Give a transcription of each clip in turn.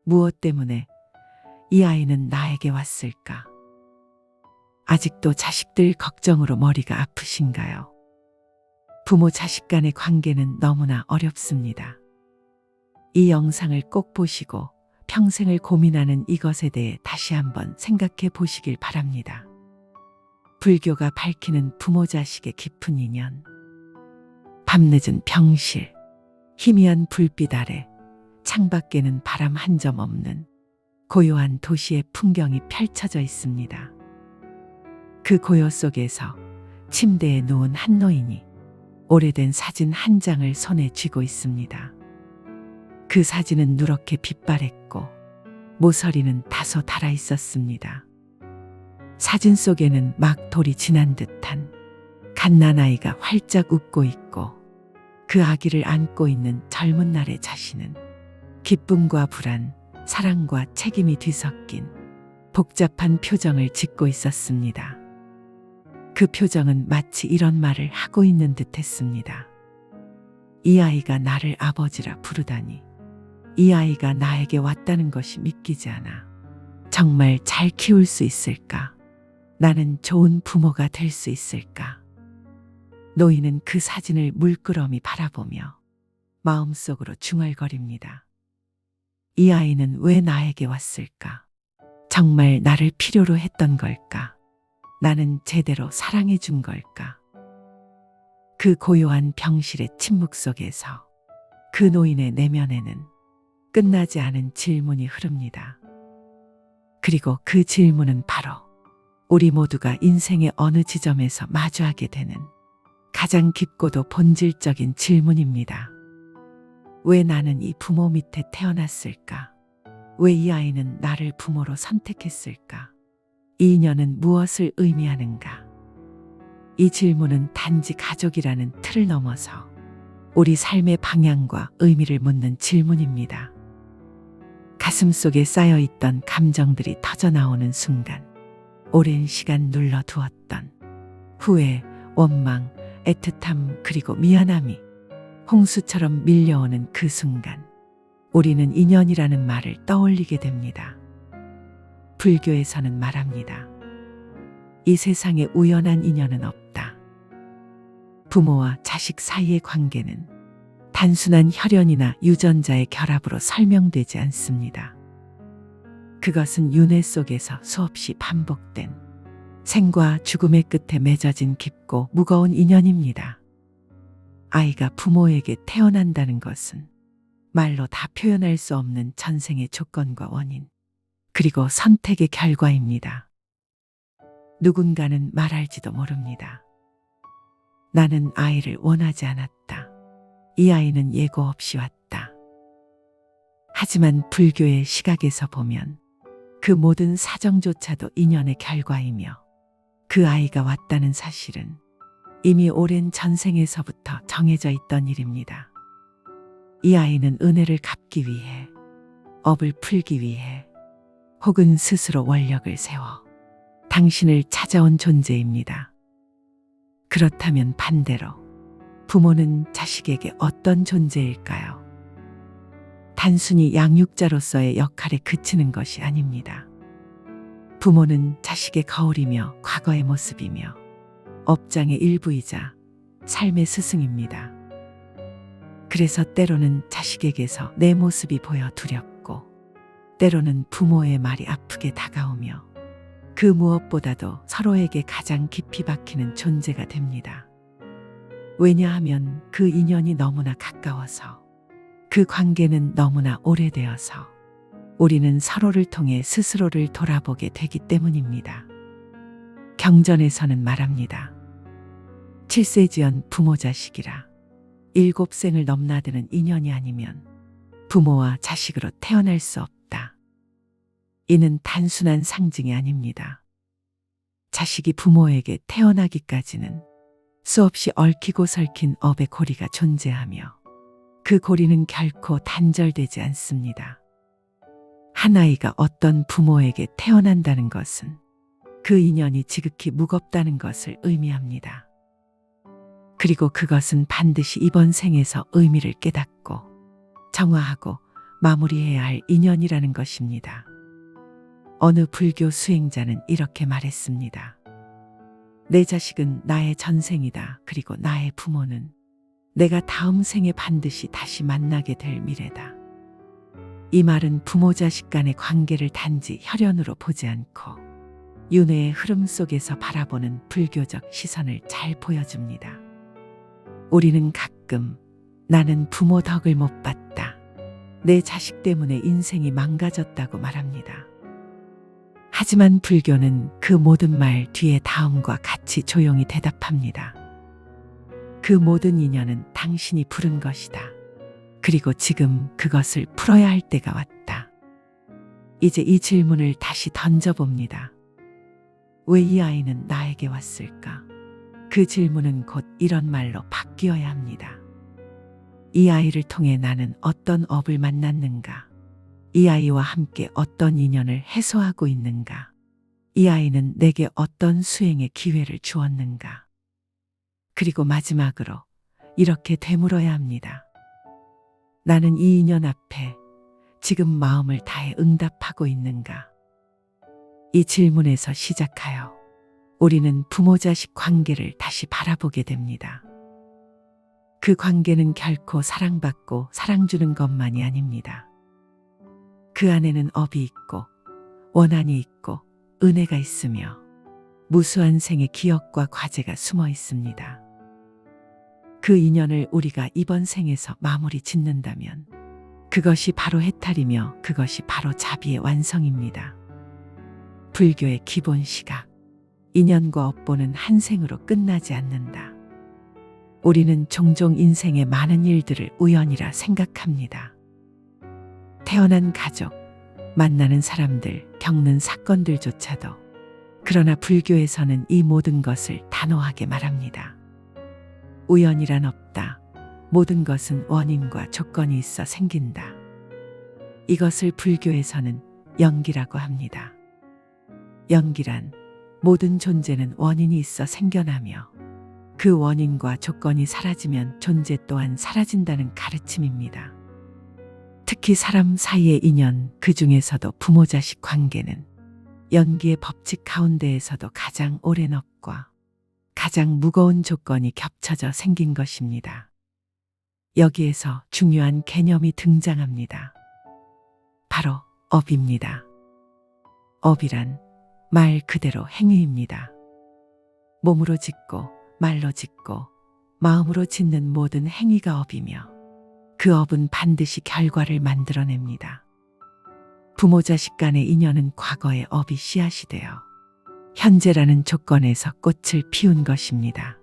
무엇 때문에 이 아이는 나에게 왔을까? 아직도 자식들 걱정으로 머리가 아프신가요? 부모 자식 간의 관계는 너무나 어렵습니다. 이 영상을 꼭 보시고 평생을 고민하는 이것에 대해 다시 한번 생각해 보시길 바랍니다. 불교가 밝히는 부모 자식의 깊은 인연. 밤늦은 병실, 희미한 불빛 아래 창밖에는 바람 한 점 없는 고요한 도시의 풍경이 펼쳐져 있습니다. 그 고요 속에서 침대에 누운 한 노인이 오래된 사진 한 장을 손에 쥐고 있습니다. 그 사진은 누렇게 빛바랬고 모서리는 다소 닳아 있었습니다. 사진 속에는 막 돌이 지난 듯한 갓난아이가 활짝 웃고 있고 그 아기를 안고 있는 젊은 날의 자신은 기쁨과 불안, 사랑과 책임이 뒤섞인 복잡한 표정을 짓고 있었습니다. 그 표정은 마치 이런 말을 하고 있는 듯 했습니다. 이 아이가 나를 아버지라 부르다니. 이 아이가 나에게 왔다는 것이 믿기지 않아. 정말 잘 키울 수 있을까? 나는 좋은 부모가 될 수 있을까? 노인은 그 사진을 물끄러미 바라보며 마음속으로 중얼거립니다. 이 아이는 왜 나에게 왔을까? 정말 나를 필요로 했던 걸까? 나는 제대로 사랑해 준 걸까? 그 고요한 병실의 침묵 속에서 그 노인의 내면에는 끝나지 않은 질문이 흐릅니다. 그리고 그 질문은 바로 우리 모두가 인생의 어느 지점에서 마주하게 되는 가장 깊고도 본질적인 질문입니다. 왜 나는 이 부모 밑에 태어났을까? 왜 이 아이는 나를 부모로 선택했을까? 이 인연은 무엇을 의미하는가? 이 질문은 단지 가족이라는 틀을 넘어서 우리 삶의 방향과 의미를 묻는 질문입니다. 가슴속에 쌓여있던 감정들이 터져나오는 순간, 오랜 시간 눌러두었던 후회, 원망, 애틋함 그리고 미안함이 홍수처럼 밀려오는 그 순간, 우리는 인연이라는 말을 떠올리게 됩니다. 불교에서는 말합니다. 이 세상에 우연한 인연은 없다. 부모와 자식 사이의 관계는 단순한 혈연이나 유전자의 결합으로 설명되지 않습니다. 그것은 윤회 속에서 수없이 반복된 생과 죽음의 끝에 맺어진 깊고 무거운 인연입니다. 아이가 부모에게 태어난다는 것은 말로 다 표현할 수 없는 전생의 조건과 원인, 그리고 선택의 결과입니다. 누군가는 말할지도 모릅니다. 나는 아이를 원하지 않았다. 이 아이는 예고 없이 왔다. 하지만 불교의 시각에서 보면 그 모든 사정조차도 인연의 결과이며 그 아이가 왔다는 사실은 이미 오랜 전생에서부터 정해져 있던 일입니다. 이 아이는 은혜를 갚기 위해, 업을 풀기 위해, 혹은 스스로 원력을 세워 당신을 찾아온 존재입니다. 그렇다면 반대로 부모는 자식에게 어떤 존재일까요? 단순히 양육자로서의 역할에 그치는 것이 아닙니다. 부모는 자식의 거울이며 과거의 모습이며 업장의 일부이자 삶의 스승입니다. 그래서 때로는 자식에게서 내 모습이 보여 두렵고, 때로는 부모의 말이 아프게 다가오며 그 무엇보다도 서로에게 가장 깊이 박히는 존재가 됩니다. 왜냐하면 그 인연이 너무나 가까워서, 그 관계는 너무나 오래되어서 우리는 서로를 통해 스스로를 돌아보게 되기 때문입니다. 경전에서는 말합니다. 7세지연 부모 자식이라. 7생을 넘나드는 인연이 아니면 부모와 자식으로 태어날 수 없다. 이는 단순한 상징이 아닙니다. 자식이 부모에게 태어나기까지는 수없이 얽히고 설킨 업의 고리가 존재하며 그 고리는 결코 단절되지 않습니다. 한 아이가 어떤 부모에게 태어난다는 것은 그 인연이 지극히 무겁다는 것을 의미합니다. 그리고 그것은 반드시 이번 생에서 의미를 깨닫고 정화하고 마무리해야 할 인연이라는 것입니다. 어느 불교 수행자는 이렇게 말했습니다. 내 자식은 나의 전생이다. 그리고 나의 부모는 내가 다음 생에 반드시 다시 만나게 될 미래다. 이 말은 부모 자식 간의 관계를 단지 혈연으로 보지 않고 윤회의 흐름 속에서 바라보는 불교적 시선을 잘 보여줍니다. 우리는 가끔 나는 부모 덕을 못 봤다. 내 자식 때문에 인생이 망가졌다고 말합니다. 하지만 불교는 그 모든 말 뒤에 다음과 같이 조용히 대답합니다. 그 모든 인연은 당신이 부른 것이다. 그리고 지금 그것을 풀어야 할 때가 왔다. 이제 이 질문을 다시 던져봅니다. 왜 이 아이는 나에게 왔을까? 그 질문은 곧 이런 말로 바뀌어야 합니다. 이 아이를 통해 나는 어떤 업을 만났는가? 이 아이와 함께 어떤 인연을 해소하고 있는가? 이 아이는 내게 어떤 수행의 기회를 주었는가? 그리고 마지막으로 이렇게 되물어야 합니다. 나는 이 인연 앞에 지금 마음을 다해 응답하고 있는가? 이 질문에서 시작하여 우리는 부모 자식 관계를 다시 바라보게 됩니다. 그 관계는 결코 사랑받고 사랑 주는 것만이 아닙니다. 그 안에는 업이 있고 원한이 있고 은혜가 있으며 무수한 생의 기억과 과제가 숨어 있습니다. 그 인연을 우리가 이번 생에서 마무리 짓는다면 그것이 바로 해탈이며 그것이 바로 자비의 완성입니다. 불교의 기본 시각, 인연과 업보는 한 생으로 끝나지 않는다. 우리는 종종 인생의 많은 일들을 우연이라 생각합니다. 태어난 가족, 만나는 사람들, 겪는 사건들조차도. 그러나 불교에서는 이 모든 것을 단호하게 말합니다. 우연이란 없다. 모든 것은 원인과 조건이 있어 생긴다. 이것을 불교에서는 연기라고 합니다. 연기란 모든 존재는 원인이 있어 생겨나며 그 원인과 조건이 사라지면 존재 또한 사라진다는 가르침입니다. 특히 사람 사이의 인연, 그 중에서도 부모 자식 관계는 연기의 법칙 가운데에서도 가장 오랜 업과 가장 무거운 조건이 겹쳐져 생긴 것입니다. 여기에서 중요한 개념이 등장합니다. 바로 업입니다. 업이란 말 그대로 행위입니다. 몸으로 짓고 말로 짓고 마음으로 짓는 모든 행위가 업이며 그 업은 반드시 결과를 만들어냅니다. 부모 자식 간의 인연은 과거의 업이 씨앗이 되어 현재라는 조건에서 꽃을 피운 것입니다.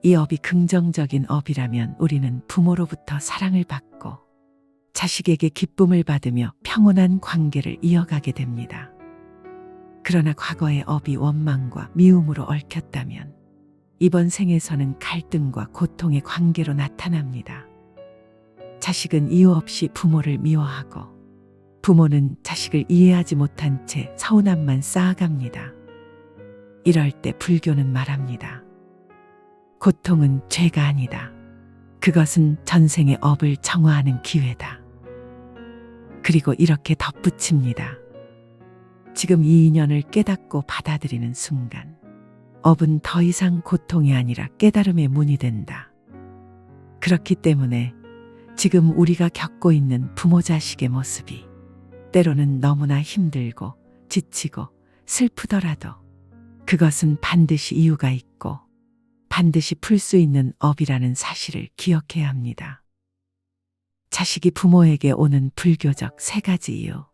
이 업이 긍정적인 업이라면 우리는 부모로부터 사랑을 받고 자식에게 기쁨을 받으며 평온한 관계를 이어가게 됩니다. 그러나 과거의 업이 원망과 미움으로 얽혔다면 이번 생에서는 갈등과 고통의 관계로 나타납니다. 자식은 이유 없이 부모를 미워하고 부모는 자식을 이해하지 못한 채 서운함만 쌓아갑니다. 이럴 때 불교는 말합니다. 고통은 죄가 아니다. 그것은 전생의 업을 정화하는 기회다. 그리고 이렇게 덧붙입니다. 지금 이 인연을 깨닫고 받아들이는 순간 업은 더 이상 고통이 아니라 깨달음의 문이 된다. 그렇기 때문에 지금 우리가 겪고 있는 부모 자식의 모습이 때로는 너무나 힘들고 지치고 슬프더라도 그것은 반드시 이유가 있고 반드시 풀 수 있는 업이라는 사실을 기억해야 합니다. 자식이 부모에게 오는 불교적 3가지 이유.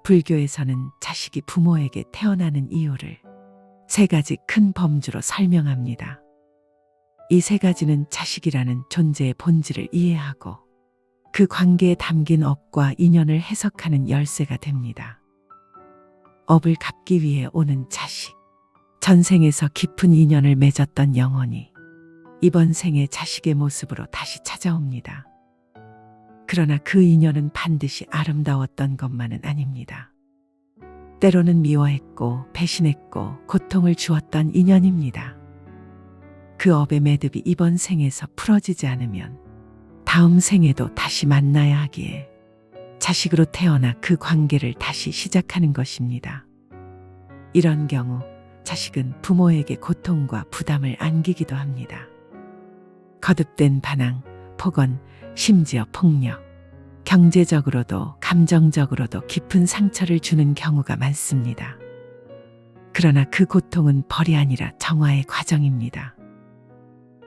불교에서는 자식이 부모에게 태어나는 이유를 3가지 큰 범주로 설명합니다. 이 3가지는 자식이라는 존재의 본질을 이해하고 그 관계에 담긴 업과 인연을 해석하는 열쇠가 됩니다. 업을 갚기 위해 오는 자식. 전생에서 깊은 인연을 맺었던 영혼이 이번 생에 자식의 모습으로 다시 찾아옵니다. 그러나 그 인연은 반드시 아름다웠던 것만은 아닙니다. 때로는 미워했고 배신했고 고통을 주었던 인연입니다. 그 업의 매듭이 이번 생에서 풀어지지 않으면 다음 생에도 다시 만나야 하기에 자식으로 태어나 그 관계를 다시 시작하는 것입니다. 이런 경우 자식은 부모에게 고통과 부담을 안기기도 합니다. 거듭된 반항, 폭언, 심지어 폭력, 경제적으로도 감정적으로도 깊은 상처를 주는 경우가 많습니다. 그러나 그 고통은 벌이 아니라 정화의 과정입니다.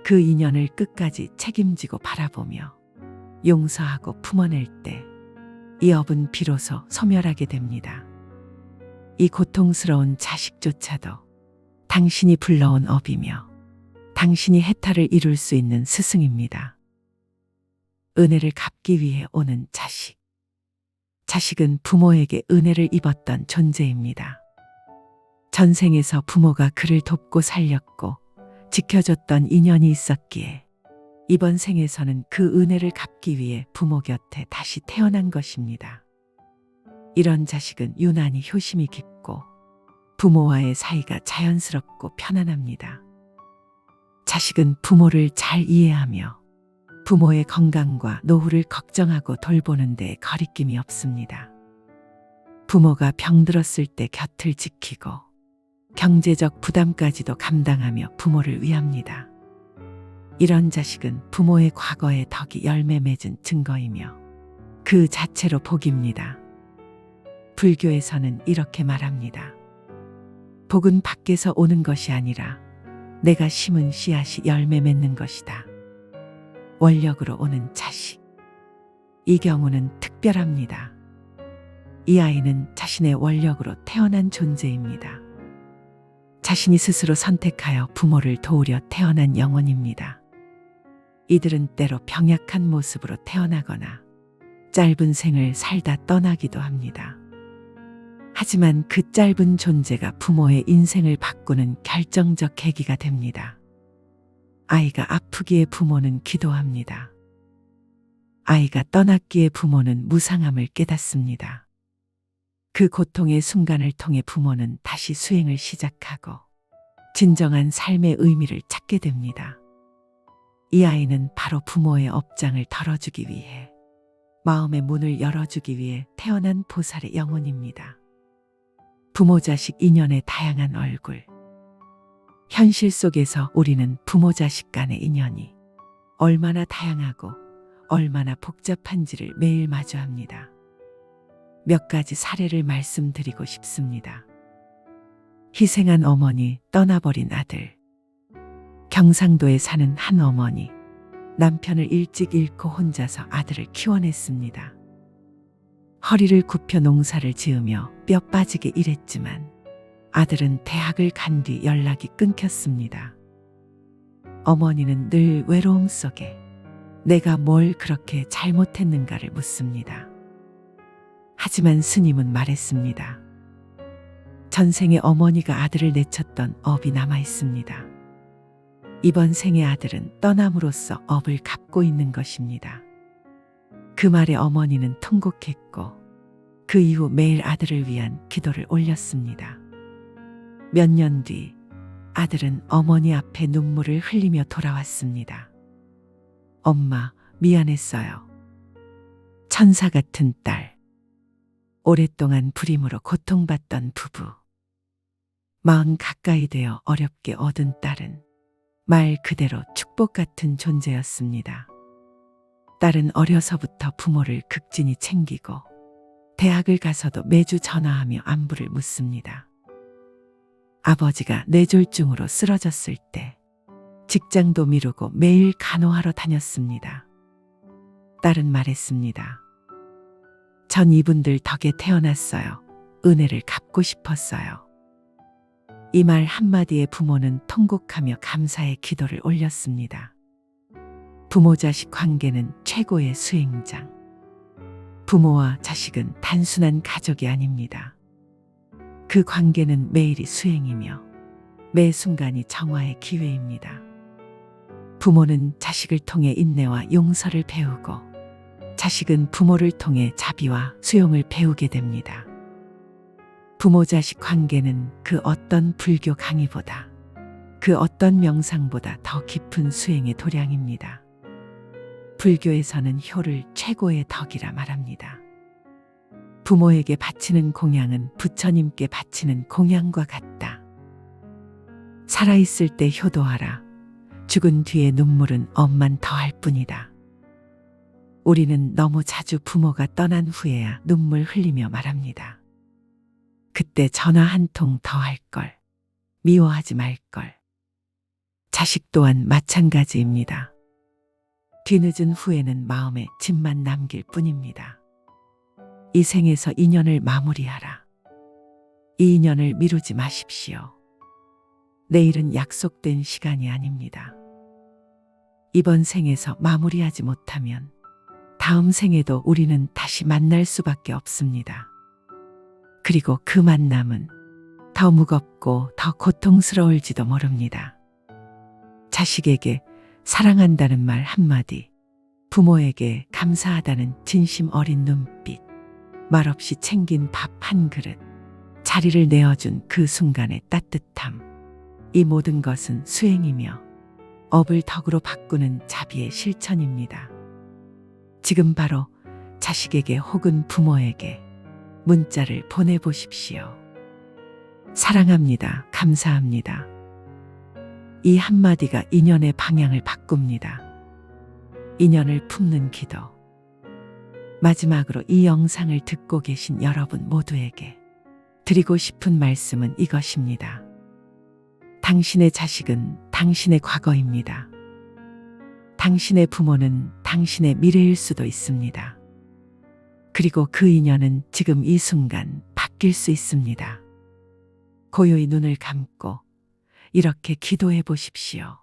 그 인연을 끝까지 책임지고 바라보며 용서하고 품어낼 때 이 업은 비로소 소멸하게 됩니다. 이 고통스러운 자식조차도 당신이 불러온 업이며 당신이 해탈을 이룰 수 있는 스승입니다. 은혜를 갚기 위해 오는 자식. 자식은 부모에게 은혜를 입었던 존재입니다. 전생에서 부모가 그를 돕고 살렸고 지켜줬던 인연이 있었기에 이번 생에서는 그 은혜를 갚기 위해 부모 곁에 다시 태어난 것입니다. 이런 자식은 유난히 효심이 깊고 부모와의 사이가 자연스럽고 편안합니다. 자식은 부모를 잘 이해하며 부모의 건강과 노후를 걱정하고 돌보는 데 거리낌이 없습니다. 부모가 병들었을 때 곁을 지키고 경제적 부담까지도 감당하며 부모를 위합니다. 이런 자식은 부모의 과거의 덕이 열매 맺은 증거이며 그 자체로 복입니다. 불교에서는 이렇게 말합니다. 복은 밖에서 오는 것이 아니라 내가 심은 씨앗이 열매 맺는 것이다. 원력으로 오는 자식. 이 경우는 특별합니다. 이 아이는 자신의 원력으로 태어난 존재입니다. 자신이 스스로 선택하여 부모를 도우려 태어난 영혼입니다. 이들은 때로 병약한 모습으로 태어나거나 짧은 생을 살다 떠나기도 합니다. 하지만 그 짧은 존재가 부모의 인생을 바꾸는 결정적 계기가 됩니다. 아이가 아프기에 부모는 기도합니다. 아이가 떠났기에 부모는 무상함을 깨닫습니다. 그 고통의 순간을 통해 부모는 다시 수행을 시작하고 진정한 삶의 의미를 찾게 됩니다. 이 아이는 바로 부모의 업장을 덜어주기 위해, 마음의 문을 열어주기 위해 태어난 보살의 영혼입니다. 부모 자식 인연의 다양한 얼굴. 현실 속에서 우리는 부모 자식 간의 인연이 얼마나 다양하고 얼마나 복잡한지를 매일 마주합니다. 몇 가지 사례를 말씀드리고 싶습니다. 희생한 어머니, 떠나버린 아들. 경상도에 사는 한 어머니, 남편을 일찍 잃고 혼자서 아들을 키워냈습니다. 허리를 굽혀 농사를 지으며 뼈 빠지게 일했지만 아들은 대학을 간 뒤 연락이 끊겼습니다. 어머니는 늘 외로움 속에 내가 뭘 그렇게 잘못했는가를 묻습니다. 하지만 스님은 말했습니다. 전생에 어머니가 아들을 내쳤던 업이 남아 있습니다. 이번 생의 아들은 떠남으로써 업을 갚고 있는 것입니다. 그 말에 어머니는 통곡했고 그 이후 매일 아들을 위한 기도를 올렸습니다. 몇 년 뒤 아들은 어머니 앞에 눈물을 흘리며 돌아왔습니다. 엄마, 미안했어요. 천사 같은 딸. 오랫동안 불임으로 고통받던 부부. 마흔 가까이 되어 어렵게 얻은 딸은 말 그대로 축복 같은 존재였습니다. 딸은 어려서부터 부모를 극진히 챙기고 대학을 가서도 매주 전화하며 안부를 묻습니다. 아버지가 뇌졸중으로 쓰러졌을 때 직장도 미루고 매일 간호하러 다녔습니다. 딸은 말했습니다. 전 이분들 덕에 태어났어요. 은혜를 갚고 싶었어요. 이 말 한마디에 부모는 통곡하며 감사의 기도를 올렸습니다. 부모 자식 관계는 최고의 수행장. 부모와 자식은 단순한 가족이 아닙니다. 그 관계는 매일이 수행이며 매 순간이 정화의 기회입니다. 부모는 자식을 통해 인내와 용서를 배우고 자식은 부모를 통해 자비와 수용을 배우게 됩니다. 부모 자식 관계는 그 어떤 불교 강의보다, 그 어떤 명상보다 더 깊은 수행의 도량입니다. 불교에서는 효를 최고의 덕이라 말합니다. 부모에게 바치는 공양은 부처님께 바치는 공양과 같다. 살아있을 때 효도하라. 죽은 뒤에 눈물은 엄만 더할 뿐이다. 우리는 너무 자주 부모가 떠난 후에야 눈물 흘리며 말합니다. 그때 전화 한 통 더 할 걸. 미워하지 말 걸. 자식 또한 마찬가지입니다. 뒤늦은 후에는 마음에 짐만 남길 뿐입니다. 이 생에서 인연을 마무리하라. 이 인연을 미루지 마십시오. 내일은 약속된 시간이 아닙니다. 이번 생에서 마무리하지 못하면 다음 생에도 우리는 다시 만날 수밖에 없습니다. 그리고 그 만남은 더 무겁고 더 고통스러울지도 모릅니다. 자식에게 사랑한다는 말 한마디, 부모에게 감사하다는 진심 어린 눈빛, 말없이 챙긴 밥 한 그릇, 자리를 내어준 그 순간의 따뜻함, 이 모든 것은 수행이며 업을 덕으로 바꾸는 자비의 실천입니다. 지금 바로 자식에게 혹은 부모에게 문자를 보내보십시오. 사랑합니다. 감사합니다. 이 한마디가 인연의 방향을 바꿉니다. 인연을 품는 기도. 마지막으로 이 영상을 듣고 계신 여러분 모두에게 드리고 싶은 말씀은 이것입니다. 당신의 자식은 당신의 과거입니다. 당신의 부모는 당신의 미래일 수도 있습니다. 그리고 그 인연은 지금 이 순간 바뀔 수 있습니다. 고요히 눈을 감고 이렇게 기도해 보십시오.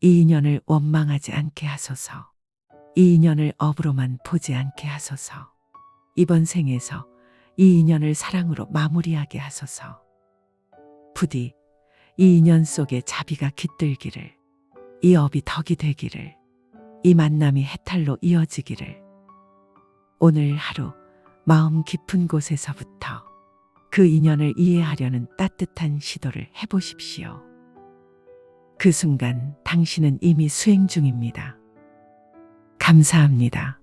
이 인연을 원망하지 않게 하소서. 이 인연을 업으로만 보지 않게 하소서. 이번 생에서 이 인연을 사랑으로 마무리하게 하소서. 부디 이 인연 속에 자비가 깃들기를, 이 업이 덕이 되기를, 이 만남이 해탈로 이어지기를. 오늘 하루 마음 깊은 곳에서부터 그 인연을 이해하려는 따뜻한 시도를 해보십시오. 그 순간 당신은 이미 수행 중입니다. 감사합니다.